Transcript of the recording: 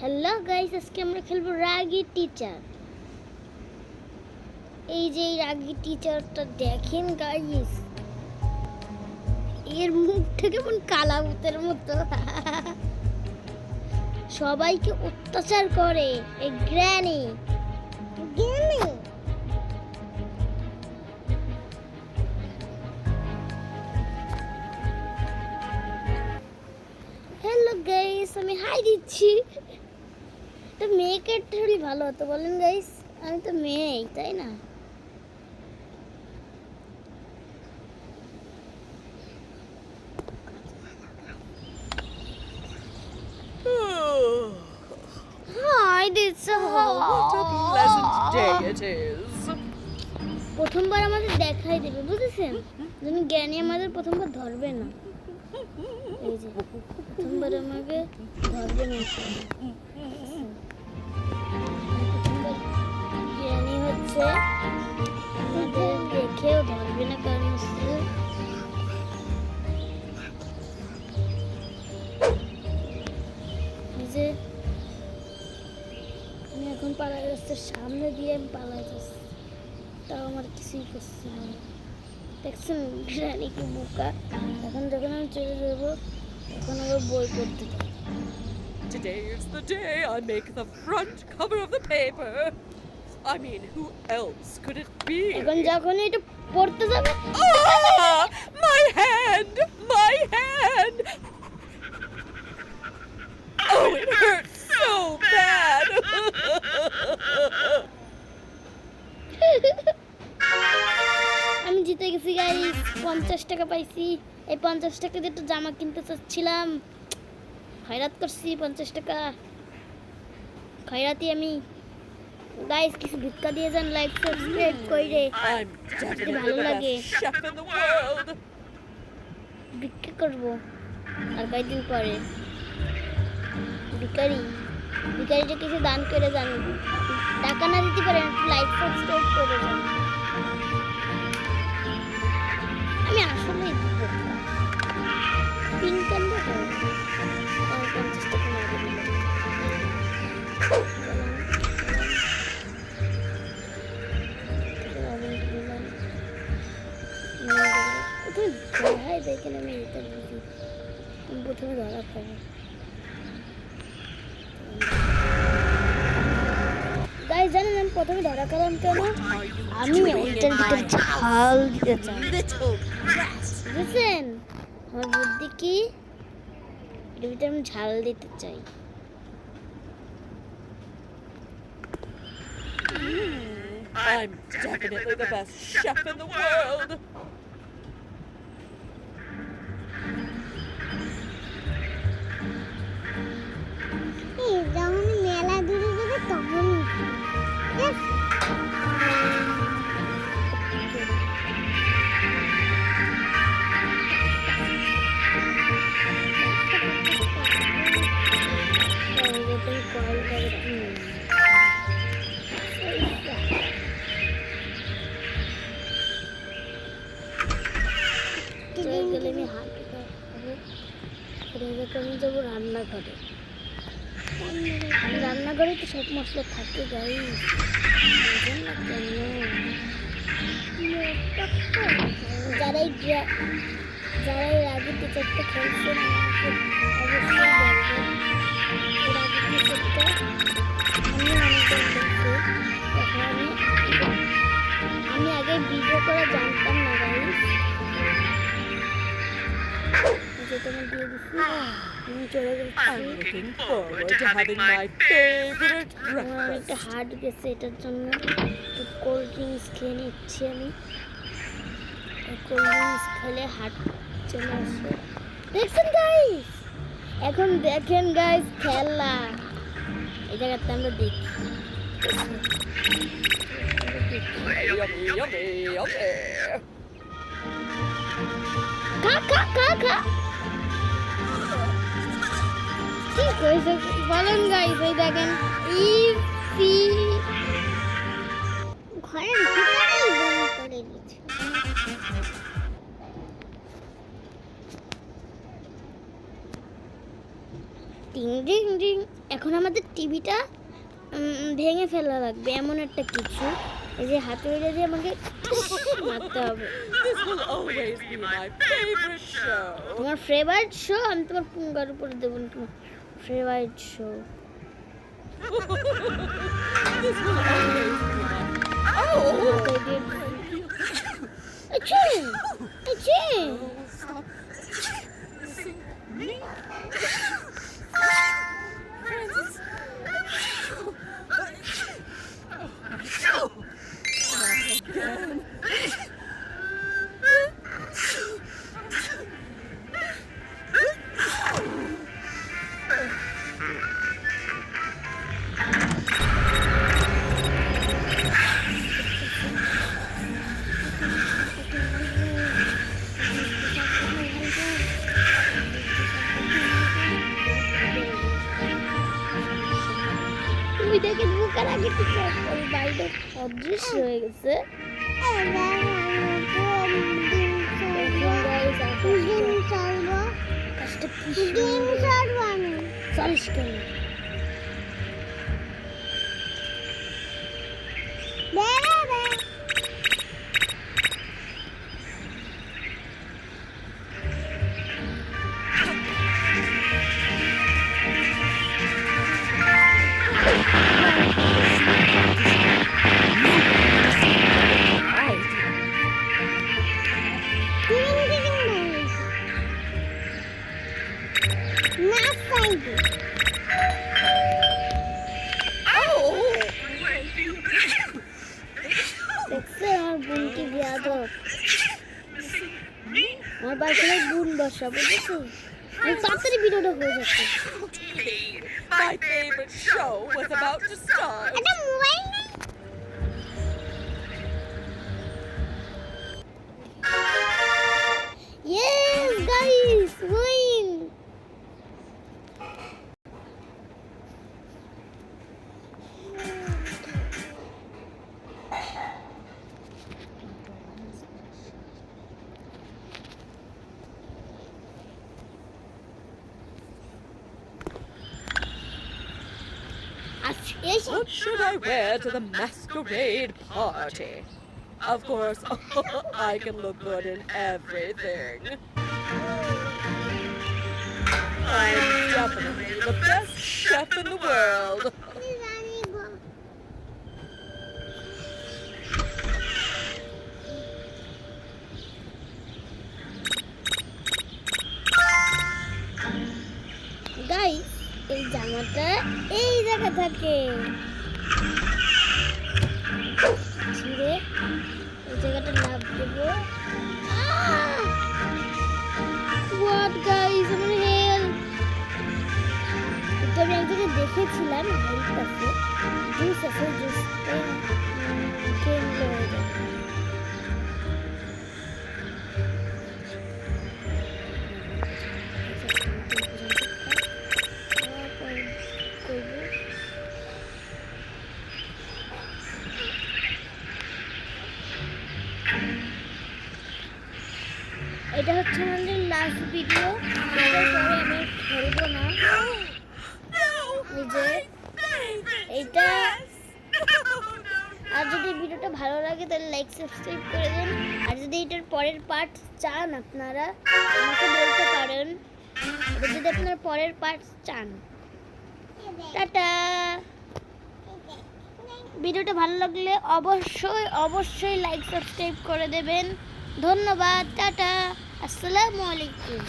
Hello guys, আজকে আমরা খেলবো রাগী টিচার। এই যে এই রাগী টিচারটা দেখেন গাইস, এর মুখটা কেমন কালা ভূতের মতো। সবাইকে অত্যাচার করে এই গ্র্যানি। হ্যালো গাইস, আমি হাই দিচ্ছি। তো মেয়েকে একটা হলে ভালো হতো বলেন গাইস, আমি তো মেয়েই তাই না? Hi, this What a pleasant day it is. প্রথমবার আমাদের দেখাই দেবে, বুঝেছেন? যেন জ্ঞানী আমাদের প্রথমবার ধরবে না। এই যে প্রথমবার আমাকে ধরবে না, প্রথমবার জ্ঞানী হচ্ছে আমাদের দেখেও ধরবে না, কারণ হচ্ছে যে আমি এখন পালাই যাচ্ছে, সামনে দিয়ে আমি পালাই যাচ্ছি, তাও আমার কিছুই করছে না। দেখছেন গ্রানি কি বোকা। এখন যখন আমি চলে যাবো তখন আবার বই পড়তে থাকবো। Today is the day I make the front cover of the paper. I mean, who else could it be? এখন যখন এটা পড়তে যাবে, Ah! My hand! My hand! Oh, it hurts so bad! আমি জিতে গেছি গাইস, 50 টাকা পাইছি। এই 50 টাকা দিয়ে একটু জামা কিনতে চাচ্ছিলাম, খয়রাত করছি 50 টাকা। খয়রাতি আমি। গাইস কিছু ভিক্ষা দিয়ে যান, লাইক সাবস্ক্রাইব কইরে। I'm definitely ভালো the লাগে। best chef in the world. ভিক্ষা করব আর কয়েকদিন পরে। ভিকারিটা কিছু দান করে যান, টাকা না দিতে পারেন, লাইক সাবস্ক্রাইব করে যান। আমি আসলে পিন কান্ড করব, 50 টাকা না দিলে দেখেন আমি এটা বুঝি, আমি প্রথমে ধরা খাবো। গাইস জানেন আমি প্রথমে ধরা খেলাম কেন? আমি ওইটার ভিতরে ঝাল দিতে চাই, বুঝেছেন? আমার বুদ্ধি কি, এটার ভিতরে আমি ঝাল দিতে চাই। I'm definitely the best chef in the world. যখন মেলা দূরে যাবে তখন আমি যাবো রান্নাঘরে। রান্নাঘরে তো সব মশলা থাকে গাইস, না কেন? যারা এই রাগী টিচারটা খেলছেন আমাকে অবশ্যই বলবেন। এই রাগী টিচারটা আমি অনেকবার খেলছি, তখন আমি আগে ভিডিও করে জানতাম না গাইস। যেটা দিয়ে দিচ্ছি আমি চলে যাচ্ছি। I'm looking forward to having my favorite আমার একটা breakfast. হার্ট গেছে, এটার জন্য একটু কোল্ড ড্রিঙ্কস খেয়ে নিচ্ছি আমি। কোল্ড ড্রিঙ্কস খেলে হার্ট চলে আসবে। দেখছেন গাইস, এখন দেখেন গাইস খেলা এই জায়গাতে আমরা দেখি। Yummy, yummy, yummy. খা খা খা খা, ঠিক হয়েছে বলেন গাইস। এই দেখেন ইপি ঘরের ভিতরেই বন্ধ করে দিয়েছে। টিং টিং টিং এখন আমাদের টিভিটা ভেঙে ফেলা লাগবে এমন একটা কিছু, এই যে হাতুড়িটা দিয়ে আমাকে মারতে হবে। This will always be my favorite show. তোমার ফেভারিট শো? আমি তোমার পুঙ্গার উপরে দেবো না তোমার favourite show. This will always be my. Oh! আচ্ছা আচ্ছা Stop missing me. Francis. Again. তুমি দেখে ঢোকার আগে ঠিক ওই বাইরে অদৃশ্য হয়ে গেছে। চলিস কেন? দেখছে আমার বোনকে বিয়াদব, আমার বাড়িতে বোন বসা বুঝেছো? তাড়াতাড়ি ভিডিওটা হয়ে যাচ্ছে। My favorite show was about to start. Mobile নেই? Yes guys, win! What should I wear to the masquerade party? Of course, I can look good in everything. I'm definitely the best chef in the world. Guys, এই জামাটা এই জায়গা থাকে, ছিঁড়ে এই জায়গাটা লাভ দেবো। হোয়াট গাইস, আমার হেল্প! তো আমি এক জায়গায় দেখেছিলাম হেল্প আছে, জুস আছে, জুসটা খেয়ে নিলে হয়ে যাবে। এটা হচ্ছে আমাদের লাস্ট ভিডিও, এটার পরে আমি খেলবো না। এই যে এইটা, আর যদি ভিডিওটা ভালো লাগে তাহলে লাইক সাবস্ক্রাইব করে দেন, আর যদি এটার পরের পার্ট চান আপনারা আমাকে বলতে পারেন, যদি আপনারা পরের পার্ট চান। টাটা। ভিডিওটা ভালো লাগলে অবশ্যই অবশ্যই লাইক সাবস্ক্রাইব করে দেবেন। ধন্যবাদ, টাটা, আসসালামু আলাইকুম।